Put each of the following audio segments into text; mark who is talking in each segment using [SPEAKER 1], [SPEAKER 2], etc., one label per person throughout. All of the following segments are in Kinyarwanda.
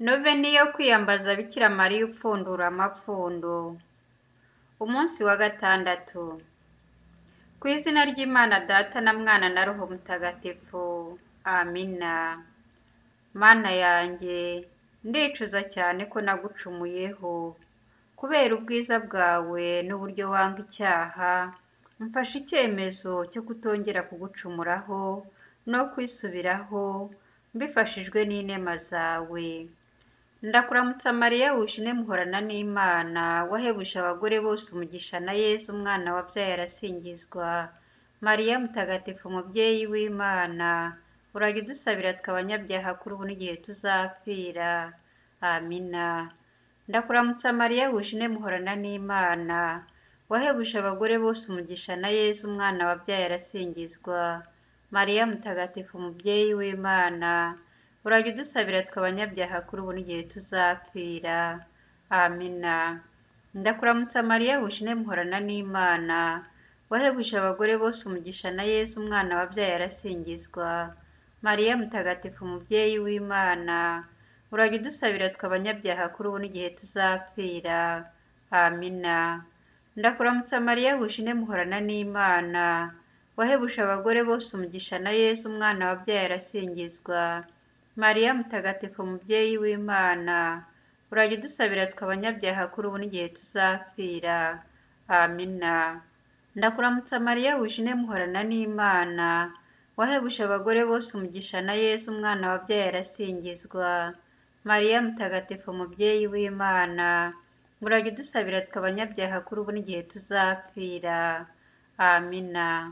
[SPEAKER 1] Noveni yo kwiyambaza Bikira Mariya upfundura amapfundo. Umunsi wa gatandatu. Ku izina ry'Imana Data na Mwana na Roho Mutagatifu. Amina. Mana yanjye, ndicuza cyane ko nagucumuyeho. Kubera ubwiza bwawe n'uburyo wanga icyaha, mfashe icyemezo cyo kutongera kugucumuraho no kwisubiraho, mbifashijwe n'inema zawe. Ndakuramutsa Mariya wishine muhorana n'Imana, wahebuje abagore bose umugisha na Yezu umwana wabyaye arasingizwa. Mariya mutagatifu umubyeyi w'Imana, urajya udusabira twe abanyabyaha kuri ubu n'igihe tuzapfira. Amina. Ndakuramutsa Mariya wishine muhorana n'Imana, wahebuje abagore bose umugisha na Yezu umwana wabyaye arasingizwa. Mariya mutagatifu umubyeyi w'Imana, urajya udusabira twe abanyabyaha kuri ubu n'igihe tuzapfira. Amina. Ndakuramutsa Mariya wishine muhorana n'Imana, wahebuje abagore bose umugisha na Yezu umwana wabyaye arasingizwa. Mariya mutagatifu umubyeyi w'Imana, urajya udusabira twe abanyabyaha kuri ubu n'igihe tuzapfira. Amina. Ndakuramutsa Mariya wishine muhorana n'Imana, wahebuje abagore bose umugisha na Yezu umwana wabyaye arasingizwa. Mariya mutagatifu umubyeyi w'Imana, urajya udusabira twe abanyabyaha kuri ubu n'igihe tuzapfira. Amina. Ndakuramutsa Mariya wishine muhorana n'Imana, wahebuje abagore bose umugisha na Yezu umwana wabyaye arasingizwa. Mariya mutagatifu umubyeyi w'Imana, urajya udusabira twe abanyabyaha kuri ubu n'igihe tuzapfira. Amina.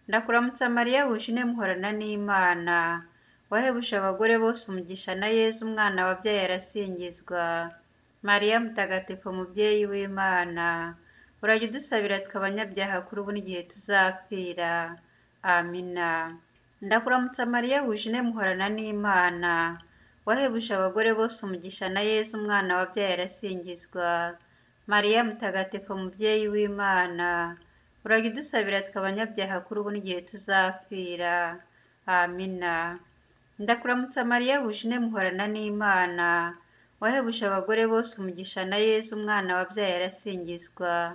[SPEAKER 1] Ndakuramutsa Mariya wishine muhorana n'Imana, wahebuje abagore bose umugisha na Yezu umwana wabyaye arasingizwa. Mariya mutagatifu umubyeyi w'Imana, urajya udusabira twe abanyabyaha kuri ubu n'igihe tuzapfira. Amina. Ndakuramutsa Mariya wishine muhorana n'Imana, wahebuje abagore bose umugisha na Yezu umwana wabyaye arasingizwa. Mariya mutagatifu umubyeyi w'Imana, urajya udusabira twe abanyabyaha kuri ubu n'igihe tuzapfira. Amina. Ndakuramutsa Mariya wishine muhorana n'Imana, wahebuje abagore bose umugisha na Yezu umwana wabyaye arasingizwa.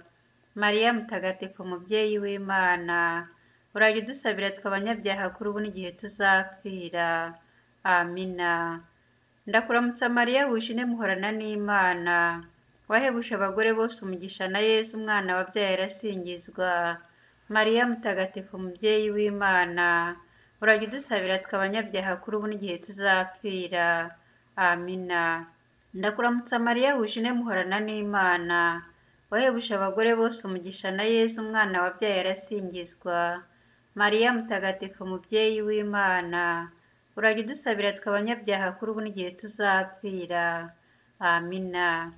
[SPEAKER 1] Mariya mutagatifu umubyeyi w'Imana, urajya udusabira twe abanyabyaha kuri ubu n'igihe tuzapfira. Amina. Ndakuramutsa Mariya wishine muhorana n'Imana, wahebuje abagore bose umugisha na Yezu umwana wabyaye arasingizwa. Mariya mutagatifu umubyeyi w'Imana, urajya udusabira twe abanyabyaha kuri ubu n'igihe tuzapfira. Amina. Ndakuramutsa Mariya wishine muhorana n'Imana, wahebuje abagore bose umugisha na Yezu umwana wabyaye arasingizwa. Mariya mutagatifu umubyeyi w'Imana, urajya udusabira twe abanyabyaha kuri ubu n'igihe tuzapfira. Amina.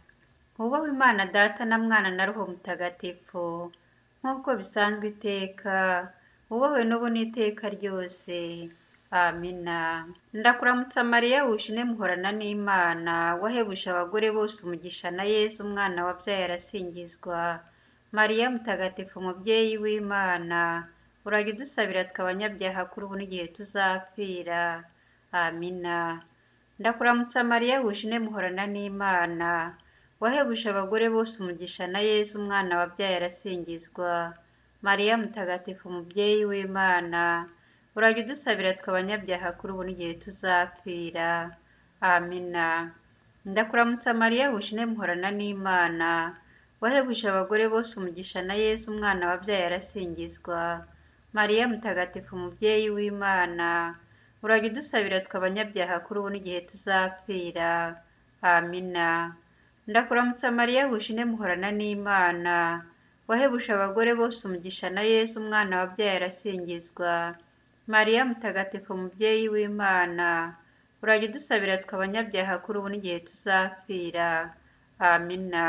[SPEAKER 1] Hubahwe Imana Data na Mwana na Roho Mutagatifu, nk'uko bisanzwe iteka, hubahwe n'ubu n'iteka ryose. Amina. Ndakuramutsa Mariya wishine muhorana n'Imana, wahebuje abagore bose umugisha na Yezu umwana wabyaye arasingizwa. Mariya mutagatifu umubyeyi w'Imana, urajya udusabira twe abanyabyaha kuri ubu n'igihe tuzapfira. Amina. Ndakuramutsa Mariya wishine muhorana n'Imana, wahebuje abagore bose umugisha na Yezu umwana wabyaye arasingizwa. Mariya mutagatifu umubyeyi w'Imana, urajya udusabira twe abanyabyaha kuri ubu n'igihe tuzapfira. Amina. Ndakuramutsa Mariya wishine muhorana n'Imana, wahebuje abagore bose umugisha na Yezu umwana wabyaye arasingizwa. Mariya mutagatifu umubyeyi w'Imana, urajya udusabira twe abanyabyaha kuri ubu n'igihe tuzapfira. Amina. Ndakuramutsa Mariya wishine muhorana n'Imana, wahebuje abagore bose umugisha na Yezu umwana wabyaye arasingizwa. Mariya mutagatifu umubyeyi w'Imana, urajya udusabira twe abanyabyaha kuri ubu n'igihe tuzapfira. Amina.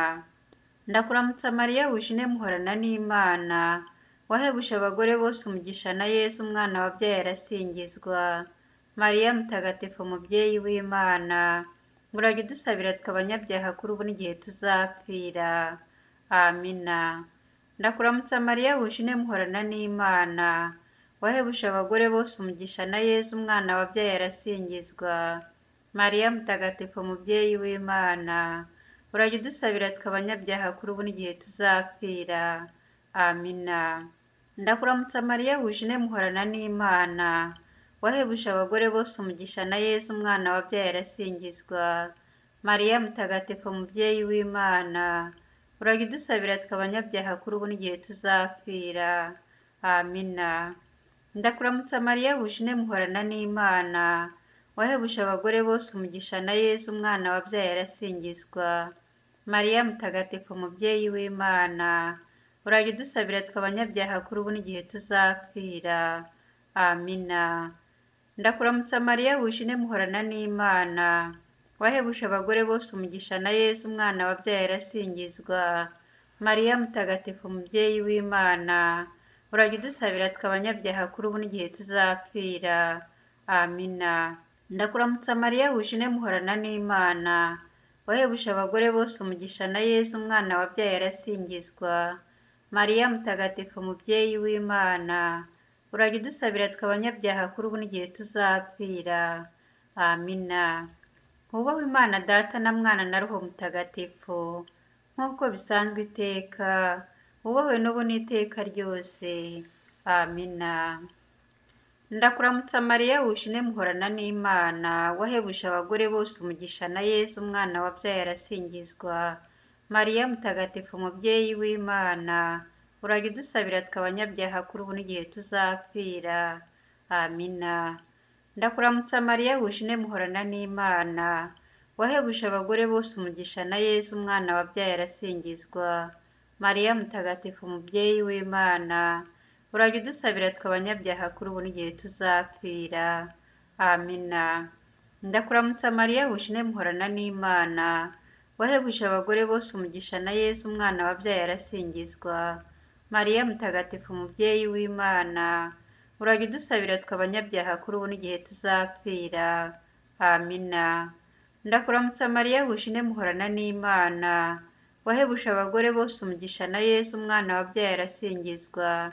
[SPEAKER 1] Ndakuramutsa Mariya wishine muhorana n'Imana, wahebuje abagore bose umugisha na Yezu umwana wabyaye arasingizwa. Mariya mutagatifu umubyeyi w'Imana, urajya udusabira twe abanyabyaha kuri ubu n'igihe tuzapfira. Amina. Ndakuramutsa Mariya wishine muhorana n'Imana, wahebuje abagore bose umugisha na Yezu umwana wabyaye arasingizwa. Mariya mutagatifu mubyeyi w'Imana, urajya udusabira twe abanyabyaha kuri ubu n'igihe tuzapfira. Amina. Ndakuramutsa Mariya wujine muhorana n'Imana, wahebuje abagore bose umugisha na Yezu umwana wabyaye arasingizwa. Mariya mutagatifu mubyeyi w'Imana, urajya udusabira twe abanyabyaha kuri ubu n'igihe tuzapfira. Amina. Ndakuramutsa Mariya wujine muhorana n'Imana, wahebuje abagore bose umugisha na Yezu umwana wabyaye arasingizwa. Mariya mutagatifu mubyeyi w'Imana, urajya udusabira twe abanyabyaha kuri ubu n'igihe tuzapfira. Amina. Ndakuramutsa Mariya wujine muhorana n'Imana, wahebuje abagore bose umugisha na Yezu umwana wabyaye arasingizwa. Mariya mutagatifu mubyeyi w'Imana, urajya udusabira twe abanyabyaha kuri ubu n'igihe tuzapfira. Amina. Ndakuramutsa Mariya wujine muhorana n'Imana, wahebuje abagore bose umugisha na Yezu umwana wabyaye arasingizwa. Mariya mutagatifu mubyeyi w'Imana, urajya udusabira twe abanyabyaha kuri ubu n'igihe tuzapfira. Amina. Hubahwe Imana Data na Mwana na Roho Mutagatifu, nk'uko bisanzwe iteka, hubahwe n'ubu n'iteka ryose. Amina. Ndakuramutsa Mariya wujine muhorana n'Imana, wahebuje abagore bose umugisha na Yezu umwana wabyaye arasingizwa. Mariya mutagatifu mubyeyi w'Imana, urajya udusabira twe abanyabyaha kuri ubu n'igihe tuzapfira. Amina. Ndakuramutsa Mariya wujine muhorana n'Imana, wahebuje abagore bose umugisha na Yezu umwana wabyaye arasingizwa. Mariya mutagatifu mubyeyi w'Imana, urajya udusabira twe abanyabyaha kuri ubu n'igihe tuzapfira. Amina. Ndakuramutsa Mariya wujine muhorana n'Imana, wahebuje abagore bose umugisha na Yezu umwana wabyaye arasingizwa. Mariya mutagatifu mubyeyi w'Imana, urajya udusabira twe abanyabyaha kuri ubu n'igihe tuzapfira. Amina. Ndakuramutsa Mariya wujine muhorana n'Imana, wahebuje abagore bose umugisha na Yezu umwana wabyaye arasingizwa.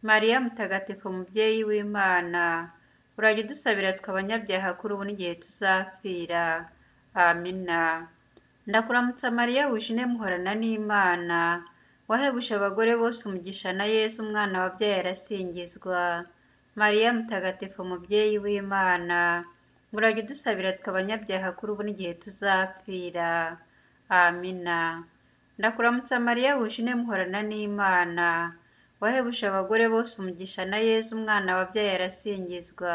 [SPEAKER 1] Mariya mutagatifu mubyeyi w'Imana, urajya udusabira twe abanyabyaha kuri ubu n'igihe tuzapfira. Amina. Ndakuramutsa Mariya wujine muhorana n'Imana, wahebuje abagore bose umugisha na Yezu umwana wabyaye arasingizwa. Mariya mutagatifu mubyeyi w'Imana, urajya udusabira twe abanyabyaha kuri ubu n'igihe tuzapfira. Amina. Ndakuramutsa Mariya wujine muhorana n'Imana, wahebuje abagore bose umugisha na Yezu umwana wabyaye arasingizwa.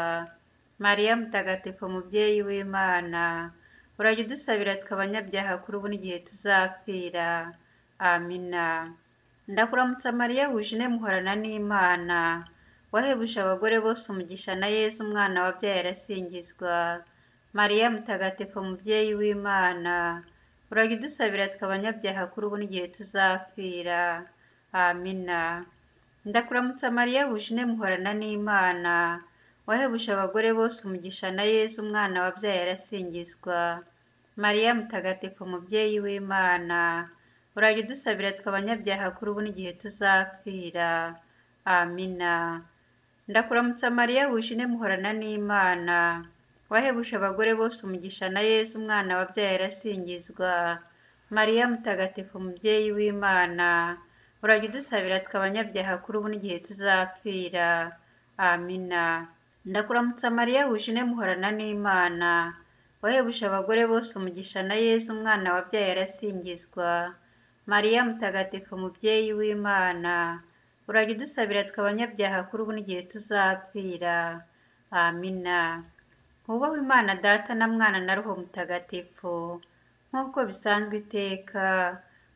[SPEAKER 1] Mariya mutagatifu mubyeyi w'Imana, urajya udusabira twe abanyabyaha kuri ubu n'igihe tuzapfira. Amina. Ndakuramutsa Mariya wujine muhorana n'Imana, wahebuje abagore bose umugisha na Yezu umwana wabyaye arasingizwa. Mariya mutagatifu mubyeyi w'Imana, urajya udusabira twe abanyabyaha kuri ubu n'igihe tuzapfira. Amina. Ndakuramutsa Mariya wujine muhorana n'Imana, wahebuje abagore bose umugisha na Yezu umwana wabyaye arasingizwa. Mariya mutagatifu mubyeyi w'Imana, urajya udusabira twe abanyabyaha kuri ubu n'igihe tuzapfira. Amina. Ndakuramutsa Mariya wujine muhorana n'Imana, wahebuje abagore bose umugisha na Yezu umwana wabyaye arasingizwa. Mariya mutagatifu mubyeyi w'Imana, urajya udusabira twe abanyabyaha kuri ubu n'igihe tuzapfira. Amina. Ndakuramutsa Mariya wujine muhorana n'Imana, wahebuje abagore bose umugisha na Yezu umwana wabyaye arasingizwa. Mariya mutagatifu mubyeyi w'Imana, urajya udusabira twe abanyabyaha kuri ubu n'igihe tuzapfira. Amina. Hubahwe Imana Data na Mwana na Roho Mutagatifu, nk'uko bisanzwe iteka,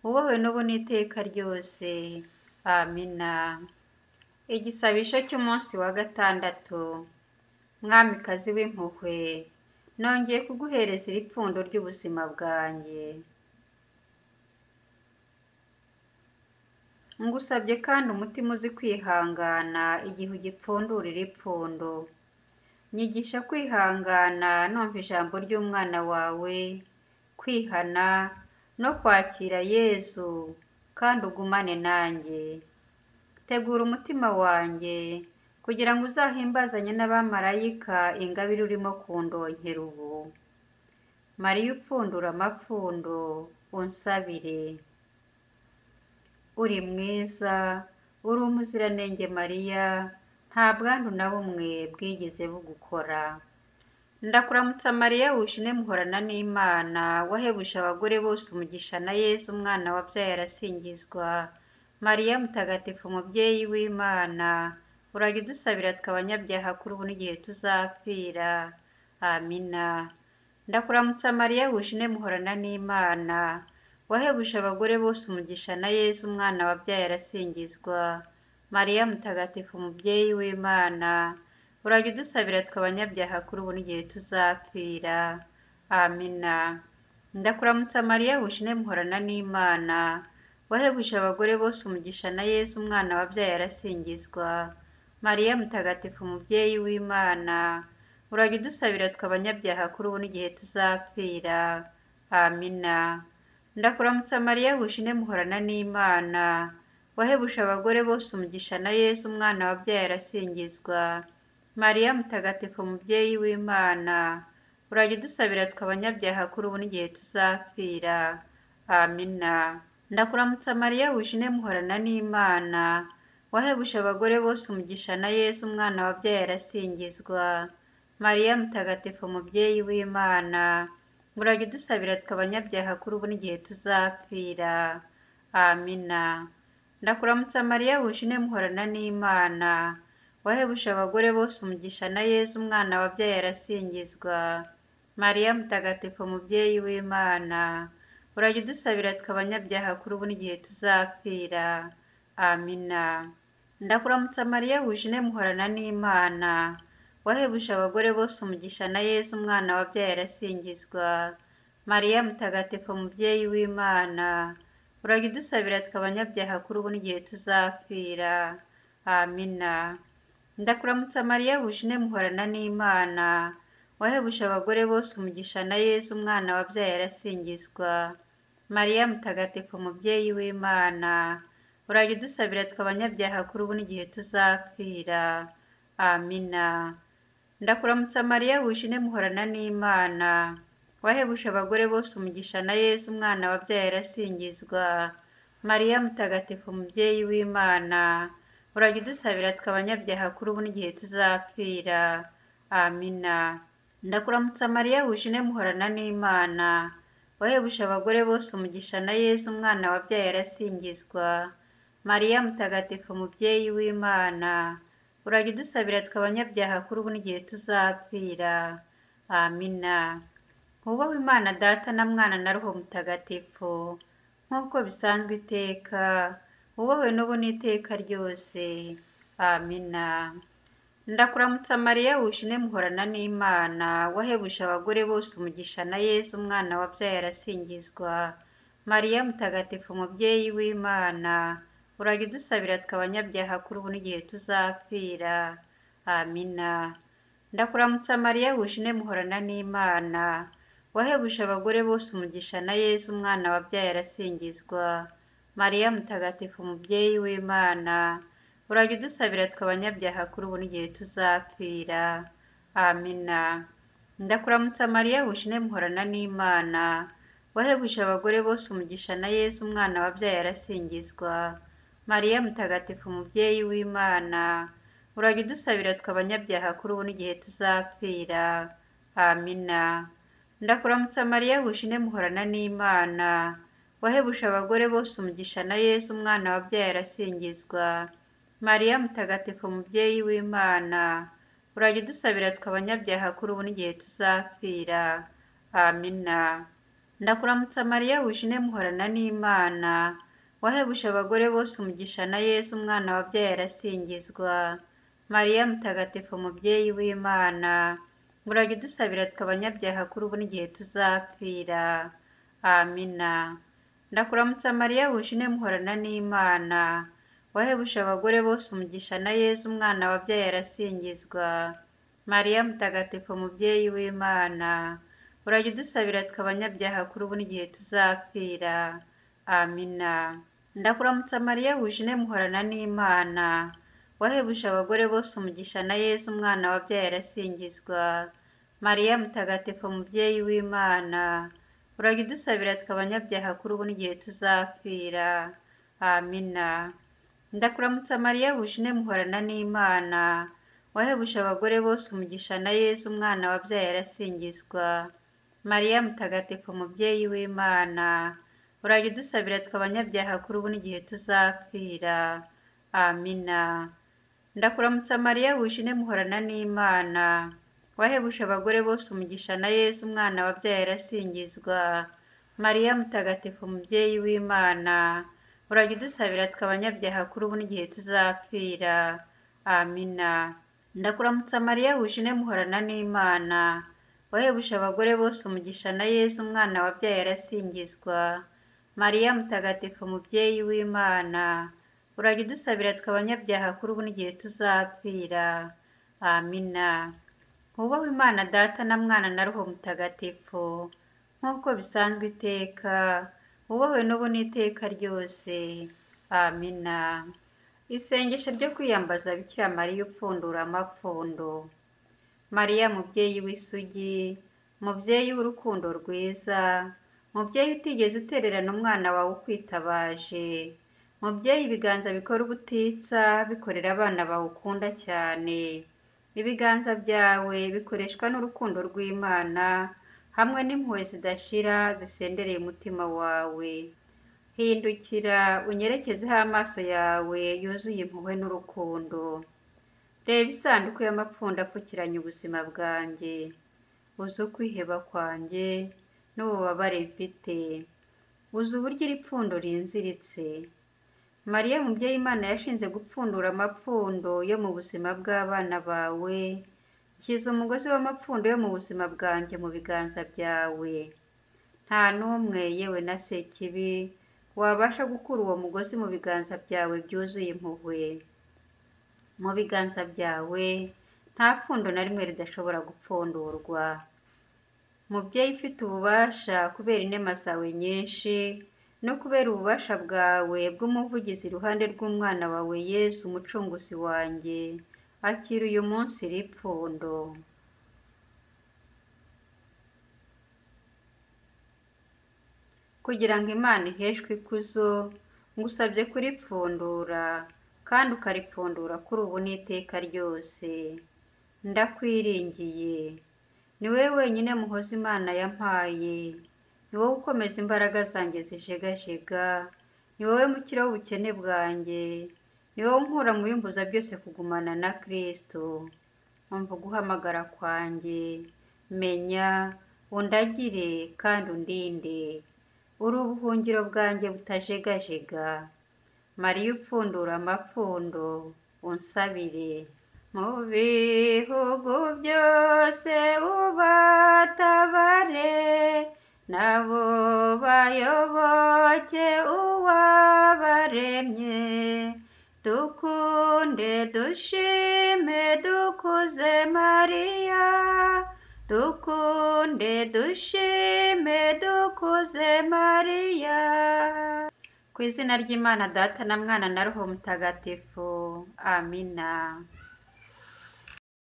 [SPEAKER 1] hubahwe n'ubu n'iteka ryose. Amina. Igisabisho cy'umunsi wa gatandatu. Mwamikazi w'impuhwe, nongeye kuguhereza iri pfundo ry'ubuzima bwanjye. Ngusabye kandi umutima uzi kwihangana igihe ugipfundura iri pfundo. Nyigisha kwihangana numva ijambo ry'umwana wawe, kwihana no kwakira Yezu, kandi ugumane nanjye. Tegura umutima wanjye kugira ngo uzahimbazanye n'abamarayika ingabire urimo kundonkera ubu. Mariya upfundura amapfundo, unsabire. Uri mwiza, uri umuziranenge Mariya, nta bwandu na bumwe bwigeze bugukora. Ndakuramutsa Mariya wishine muhorana n'Imana, wahebuje abagore bose umugisha na Yesu umwana wabyaye arasingizwa. Mariya mutagatifu umubyeyi w'Imana, urajya udusabira tw'abanyabyaha kuri ubu n'igihe tuzapfira. Amina. Ndakuramutsa Mariya wishine muhorana n'Imana, wahebuje abagore bose umugisha na Yesu umwana wabyaye arasingizwa. Mariya mutagatifu umubyeyi w'Imana, urajya udusabira tw'abanyabyaha kuri ubu n'igihe tuzapfira. Amina. Ndakuramutsa Mariya wishine muhorana n'Imana, wahebuje abagore bose umugisha na Yesu umwana wabyaye arasingizwa. Mariya mutagatifu umubyeyi w'Imana, urajya udusabira tw'abanyabyaha kuri ubu n'igihe tuzapfira. Amina. Ndakuramutsa Mariya wishine muhorana n'Imana, wahebuje abagore bose umugisha na Yesu umwana wabyaye arasingizwa. Mariya mutagatifu umubyeyi w'Imana, urajya udusabira tw'abanyabyaha kuri ubu n'igihe tuzapfira. Amina. Ndakuramutsa Mariya wishine muhorana n'Imana, wahebuje abagore bose umugisha na Yesu umwana wabyaye arasingizwa. Mariya mutagatifu umubyeyi w'Imana, urajya udusabira tw'abanyabyaha kuri ubu n'igihe tuzapfira. Amina. Ndakuramutsa Mariya wishine muhorana n'Imana, wahebuje abagore bose umugisha na Yesu umwana wabyaye arasingizwa. Mariya mutagatifu umubyeyi w'Imana, urajya udusabira tw'abanyabyaha kuri ubu n'igihe tuzapfira. Amina. Ndakuramutsa Mariya wishine muhorana n'Imana, wahebuje abagore bose umugisha na Yesu umwana wabyaye arasingizwa. Mariya mutagatifu umubyeyi w'Imana, urajya udusabira tw'abanyabyaha kuri ubu n'igihe tuzapfira. Amina. Ndakuramutsa Mariya wishine muhorana n'Imana, wahebuje abagore bose umugisha na Yesu umwana wabyaye arasingizwa. Mariya mutagatifu umubyeyi w'Imana, urajya udusabira tw'abanyabyaha kuri ubu n'igihe tuzapfira. Amina. Ndakuramutsa Mariya wishine muhorana n'Imana, wahebuje abagore bose umugisha na Yesu umwana wabyaye arasingizwa. Mariya mutagatifu umubyeyi w'Imana, urajya udusabira tw'abanyabyaha kuri ubu n'igihe tuzapfira. Amina. Ndakuramutsa Mariya wishine muhorana n'Imana, wahebuje abagore bose umugisha na Yesu umwana wabyaye arasingizwa. Mariya mutagatifu umubyeyi w'Imana, urajya udusabira tw'abanyabyaha kuri ubu n'igihe tuzapfira. Amina. Hubahwe Imana Data na Mwana na Roho Mutagatifu, nk'uko bisanzwe iteka, hubahwe n'ubu n'iteka ryose. Amina. Ndakuramutsa Mariya wishine muhorana n'Imana, wahebuje abagore bose umugisha na Yesu umwana wabyaye arasingizwa. Mariya mutagatifu umubyeyi w'Imana, urajya udusabira tw'abanyabyaha kuri ubu n'igihe tuzapfira. Amina. Ndakuramutsa Mariya wishine muhorana n'Imana, wahebuje abagore bose umugisha na Yesu umwana wabyaye arasingizwa. Mariya mutagatifu umubyeyi w'Imana, urajya udusabira tw'abanyabyaha kuri ubu n'igihe tuzapfira. Amina. Ndakuramutsa Mariya wishine muhorana n'Imana, wahebuje abagore bose umugisha na Yesu umwana wabyaye arasingizwa. Mariya mutagatifu umubyeyi w'Imana, urajya udusabira tw'abanyabyaha kuri ubu n'igihe tuzapfira. Amina. Ndakuramutsa Mariya wishine muhorana n'Imana, wahebuje abagore bose umugisha na Yesu umwana wabyaye arasingizwa. Mariya mutagatifu umubyeyi w'Imana, urajya udusabira tw'abanyabyaha kuri ubu n'igihe tuzapfira. Amina. Ndakuramutsa Mariya wishine muhorana n'Imana, wahebuje abagore bose umugisha na Yesu umwana wabyaye arasingizwa. Mariya mutagatifu umubyeyi w'Imana, urajya udusabira tw'abanyabyaha kuri ubu n'igihe tuzapfira. Amina. Ndakuramutsa Mariya wishine muhorana n'Imana, wahebuje abagore bose umugisha na Yesu umwana wabyaye arasingizwa. Mariya mutagatifu umubyeyi w'Imana, urajya udusabira tw'abanyabyaha kuri ubu n'igihe tuzapfira. Amina. Ndakuramutsa Mariya wishine muhorana n'Imana, wahebuje abagore bose umugisha na Yesu umwana wabyaye arasingizwa. Mariya mutagatifu mubyeyi w'Imana, urajya udusabira twe abanyabyaha kuri ubu n'igihe tuzapfira. Amina. Ndakuramutsa Mariya wujine muhorana n'Imana, wahebuje abagore bose umugisha na Yezu umwana wabyaye arasingizwa. Mariya mutagatifu mubyeyi w'Imana, urajya udusabira twe abanyabyaha kuri ubu n'igihe tuzapfira. Amina. Ndakuramutsa Mariya wujine muhorana n'Imana, wahebuje abagore bose umugisha na Yezu umwana wabyaye arasingizwa. Mariya mutagatifu mubyeyi w'Imana, urajya udusabira twe abanyabyaha kuri ubu n'igihe tuzapfira. Amina. Ndakuramutsa Mariya wujine muhorana n'Imana, wahebuje abagore bose umugisha na Yezu umwana wabyaye arasingizwa. Mariya mutagatifu mubyeyi w'Imana, urajya udusabira twe abanyabyaha kuri ubu n'igihe tuzapfira. Amina. Hubahwe Imana Data na Mwana na Roho Mutagatifu, nk'uko bisanzwe iteka, hubahwe n'ubu n'iteka ryose. Amina. Isengesho ryo kwiyambaza Bikira Mariya upfundura amapfundo. Mariya mubyeyi w'isugi, mubyeyi w'urukundo rwiza, mubyeyi utigeze utererana umwana wawe ukwitabaje, mubyeyi ibiganza bikora ubutitsa bikorera abana bawe ukunda cyane. Ibiganza byawe bikoreshwa n'urukundo rw'Imana hamwe n'impuhwe zidashira zisendereye umutima wawe. Hindukira unyerekezeho amaso yawe yuzuye impuhwe n'urukundo. Reba isanduku y'amapfundo apfukiranye ubuzima bwanjye, uzi ukwiheba kwanjye n'ububabare mfite, uzi uburyo iri pfundo rinziritse. Mariya mubyeyi Imana yashinze gupfundura amapfundo yo mu buzima bw'abana bawe, shyize umugozi w'amapfundo yo mu buzima bwanjye mu biganza byawe. Nta n'umwe yewe na Sekibi wabasha gukura uwo mugozi mu biganza byawe byuzuye impuhwe. Mu biganza byawe nta pfundo na rimwe ridashobora gupfundurwa. Mubyeyi ufite ububasha kubera inema zawe nyinshi no kubera ububasha bwawe bw'umuvugizi iruhande rw'umwana wawe Yesu umucunguzi wanjye, akira uyu munsi iri pfundo. Kugira ngo Imana iheshwe ikuzo, ngusabye kuripfundura kandi ukaripfundura kuri ubu n'iteka ryose. Ndakwiringiye, ni wowe wenyine muhoza Imana yampaye, ni wowe ukomeza imbaraga zanjye zijegajega, ni wowe mukiro w'ubukene bwanjye, ni wowe unkura mu bimbuza byose kugumana na Kristo. Umva guhamagara kwanjye, menya, undagire kandi undinde. Uri ubuhungiro bwanjye butajegajega. Mariya upfundura amapfundo, unsabire. Mu bihugu byose ubatabare, nabo bayoboke uwabaremye. Dukunde dushime dukuze Mariya, dukunde dushime dukuze Mariya. Ku izina ry'Imana Data na Mwana na Roho Mutagatifu. Amina.